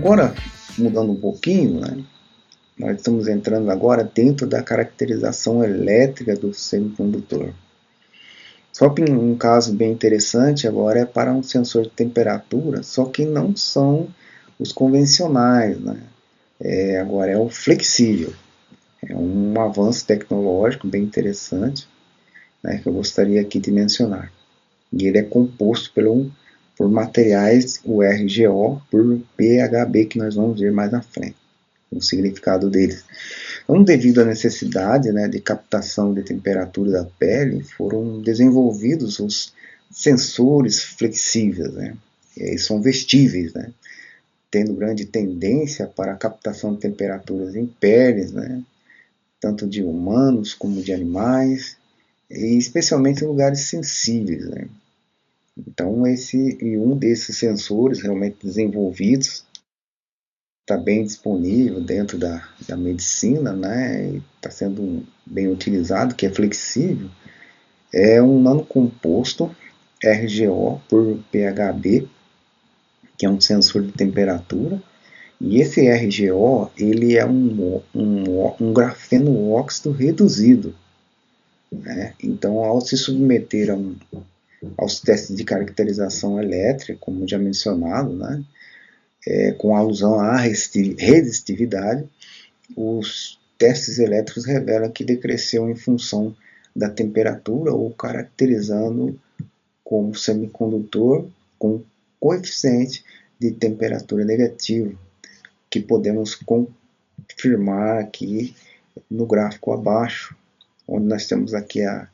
agora, mudando um pouquinho, né, nós estamos entrando agora dentro da caracterização elétrica do semicondutor. Só que um caso bem interessante agora é para um sensor de temperatura, só que não são os convencionais, né? Agora é o flexível. É um avanço tecnológico bem interessante, né, que eu gostaria aqui de mencionar. E ele é composto por materiais URGO por PHB, que nós vamos ver mais na frente, o significado deles. Então, devido à necessidade, né, de captação de temperatura da pele, foram desenvolvidos os sensores flexíveis, né, e são vestíveis, né, tendo grande tendência para a captação de temperaturas em peles, né, tanto de humanos como de animais, e especialmente em lugares sensíveis, né. Então, um desses sensores realmente desenvolvidos está bem disponível dentro da medicina, né? Está sendo bem utilizado, que é flexível, é um nanocomposto RGO por PHB, que é um sensor de temperatura, e esse RGO ele é um grafeno óxido reduzido, né? Então, ao se submeter aos testes de caracterização elétrica, como já mencionado, né, com alusão à resistividade, os testes elétricos revelam que decresceu em função da temperatura ou caracterizando como semicondutor com coeficiente de temperatura negativo, que podemos confirmar aqui no gráfico abaixo, onde nós temos aqui a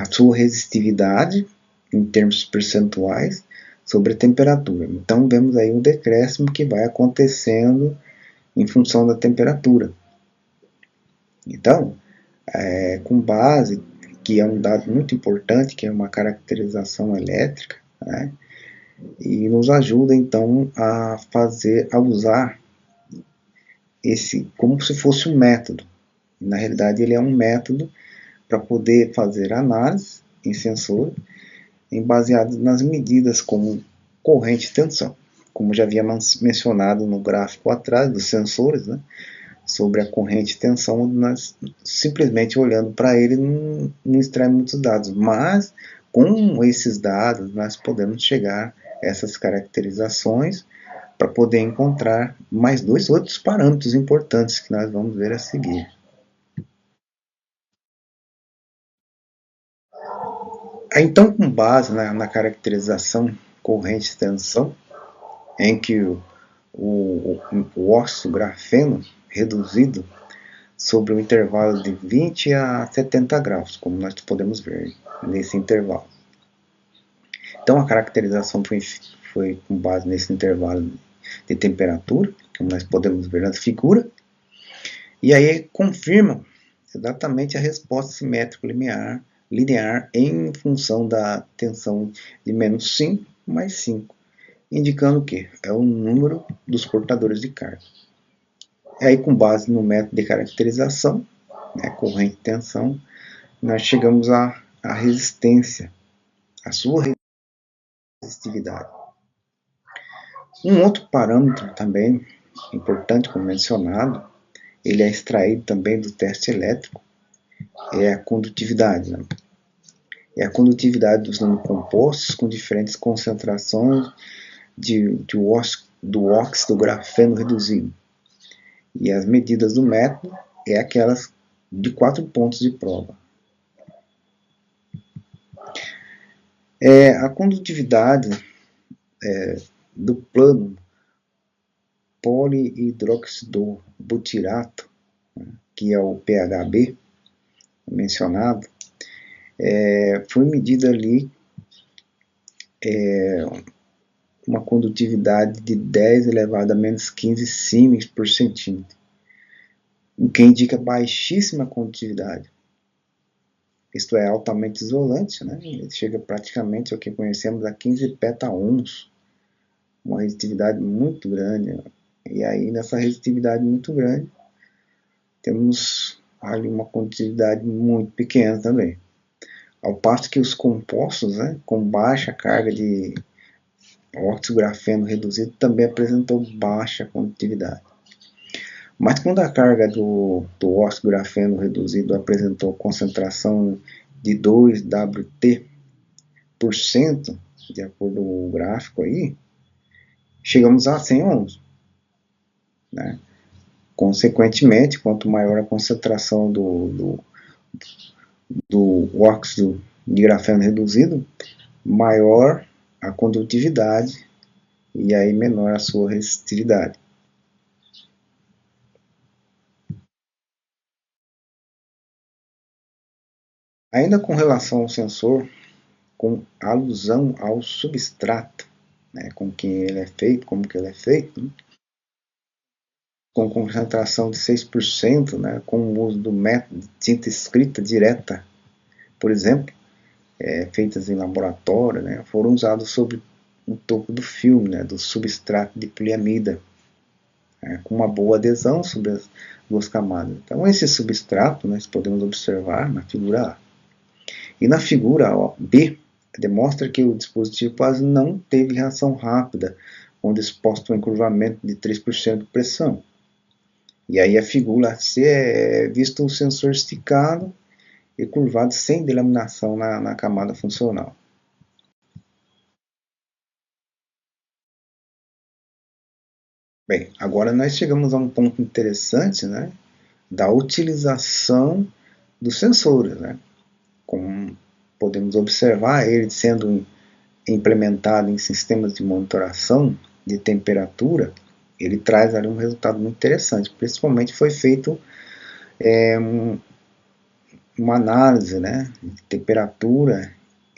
sua resistividade em termos percentuais sobre a temperatura. Então vemos aí um decréscimo que vai acontecendo em função da temperatura. Então, com base, que é um dado muito importante, que é uma caracterização elétrica, né, e nos ajuda então a usar esse como se fosse um método. Na realidade, ele é um método para poder fazer análise em sensor baseado nas medidas como corrente e tensão. Como já havia mencionado no gráfico atrás dos sensores, né, sobre a corrente e tensão, nós simplesmente olhando para ele não extrai muitos dados, mas com esses dados nós podemos chegar a essas caracterizações para poder encontrar mais dois outros parâmetros importantes que nós vamos ver a seguir. Então, com base na caracterização corrente e tensão, em que o óxido grafeno reduzido sobre um intervalo de 20 a 70 graus, como nós podemos ver nesse intervalo. Então, a caracterização foi com base nesse intervalo de temperatura, como nós podemos ver na figura, e aí confirma exatamente a resposta simétrico-linear em função da tensão de menos 5 mais 5, indicando o que? É o número dos portadores de carga. E aí, com base no método de caracterização, né, corrente e tensão, nós chegamos à resistência, à sua resistividade. Um outro parâmetro também importante, como mencionado, ele é extraído também do teste elétrico, é a condutividade. Né? É a condutividade dos nanocompostos com diferentes concentrações do óxido grafeno reduzido. E as medidas do método é aquelas de 4 pontos de prova. A condutividade do plano polihidroxidobutirato, né, que é o PHB mencionado, foi medida ali uma condutividade de 10 elevado a menos 15 símils por centímetro, o que indica baixíssima condutividade. Isto é altamente isolante, né? Ele chega praticamente ao que conhecemos a 15 petaohms, uma resistitividade muito grande. E aí, nessa resistitividade muito grande, temos ali uma condutividade muito pequena também. Ao passo que os compostos, né, com baixa carga O óxido grafeno reduzido também apresentou baixa condutividade. Mas quando a carga do óxido grafeno reduzido apresentou concentração de 2 Wt%, de acordo com o gráfico aí, chegamos a 100 ohms. Né? Consequentemente, quanto maior a concentração do óxido de grafeno reduzido, maior a condutividade e aí menor a sua resistividade. Ainda com relação ao sensor, com alusão ao substrato, né, com que ele é feito, como que ele é feito, né, com concentração de 6%, né, com o uso do método de tinta escrita direta, por exemplo, feitas em laboratório, né, foram usados sobre o topo do filme, né, do substrato de poliamida, com uma boa adesão sobre as duas camadas. Então, esse substrato nós podemos observar na figura A. E na figura B, demonstra que o dispositivo quase não teve reação rápida quando exposto a um encurvamento de 3% de pressão. E aí a figura C é visto um sensor esticado e curvado sem delaminação na camada funcional. Bem, agora nós chegamos a um ponto interessante, né, da utilização dos sensores, né? Como podemos observar, ele sendo implementado em sistemas de monitoração de temperatura, ele traz ali um resultado muito interessante. Principalmente foi feito uma análise, né, de temperatura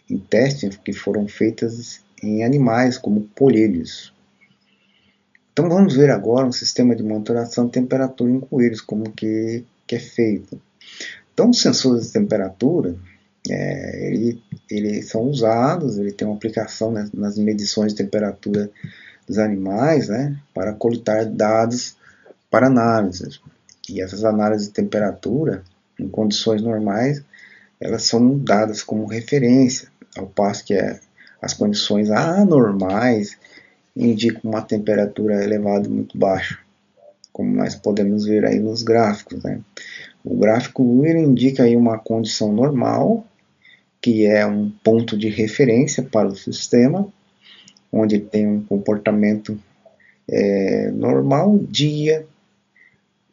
em testes que foram feitas em animais como coelhos. Então vamos ver agora um sistema de monitoração de temperatura em coelhos, como que é feito. Então os sensores de temperatura, eles são usados, ele tem uma aplicação nas medições de temperatura dos animais, né, para coletar dados para análises. E essas análises de temperatura, em condições normais, elas são dadas como referência, ao passo que as condições anormais indicam uma temperatura elevada e muito baixa, como nós podemos ver aí nos gráficos. Né? O gráfico ele indica aí uma condição normal, que é um ponto de referência para o sistema, onde tem um comportamento normal, dia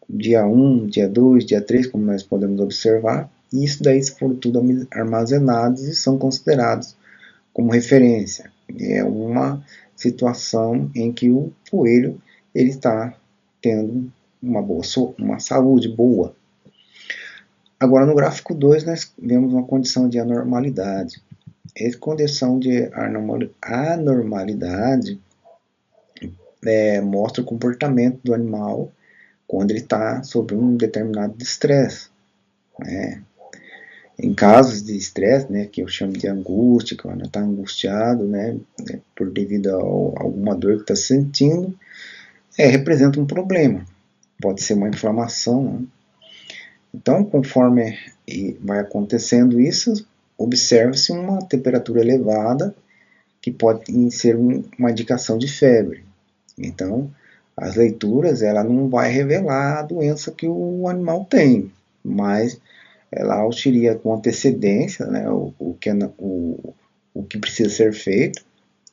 1, dia 2, dia 3, como nós podemos observar, e isso daí foram tudo armazenados e são considerados como referência. É uma situação em que o coelho ele está tendo uma saúde boa. Agora no gráfico 2 nós vemos uma condição de anormalidade. Essa condição de anormalidade mostra o comportamento do animal quando ele está sob um determinado estresse. Né? Em casos de estresse, né, que eu chamo de angústia, quando está angustiado, né, por devido a alguma dor que está sentindo, representa um problema. Pode ser uma inflamação. Né? Então, conforme vai acontecendo isso, observa-se uma temperatura elevada, que pode ser uma indicação de febre. Então, as leituras, ela não vai revelar a doença que o animal tem, mas ela auxilia com antecedência, né, o que precisa ser feito,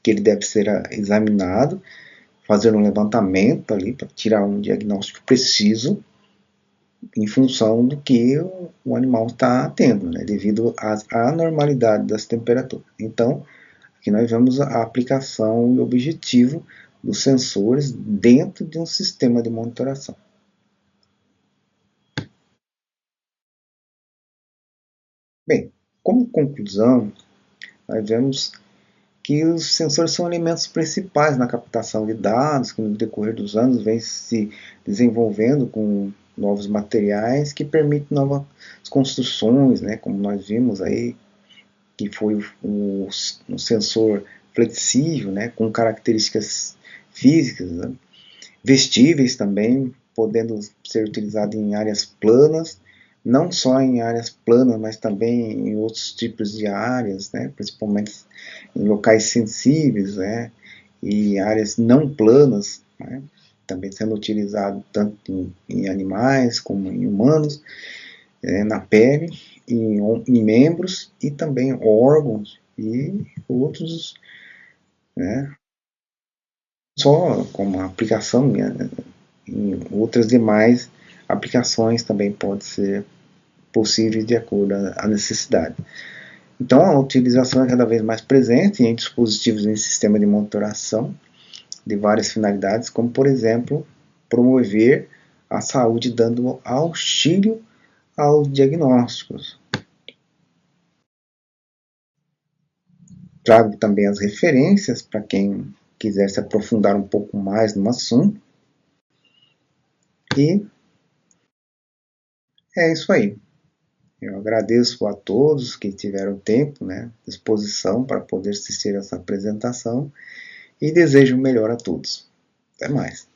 que ele deve ser examinado, fazer um levantamento ali para tirar um diagnóstico preciso em função do que o animal está tendo, né, devido à anormalidade das temperaturas. Então, aqui nós vemos a aplicação e o objetivo dos sensores dentro de um sistema de monitoração. Bem, como conclusão, nós vemos que os sensores são elementos principais na captação de dados, que no decorrer dos anos vem se desenvolvendo com novos materiais que permitem novas construções, né, como nós vimos aí, que foi um sensor flexível, né, com características físicas, né, vestíveis também, podendo ser utilizado em áreas planas, não só em áreas planas, mas também em outros tipos de áreas, né, principalmente em locais sensíveis, né, e áreas não planas, né, também sendo utilizado tanto em animais como em humanos, na pele, em membros e também órgãos e outros, né, só como aplicação em outras demais aplicações também pode ser possível de acordo à necessidade. Então a utilização é cada vez mais presente em dispositivos em sistema de monitoração de várias finalidades, como por exemplo promover a saúde dando auxílio aos diagnósticos. Trago também as referências para quem quiser se aprofundar um pouco mais no assunto. E é isso aí. Eu agradeço a todos que tiveram tempo, né, disposição para poder assistir essa apresentação e desejo o melhor a todos. Até mais.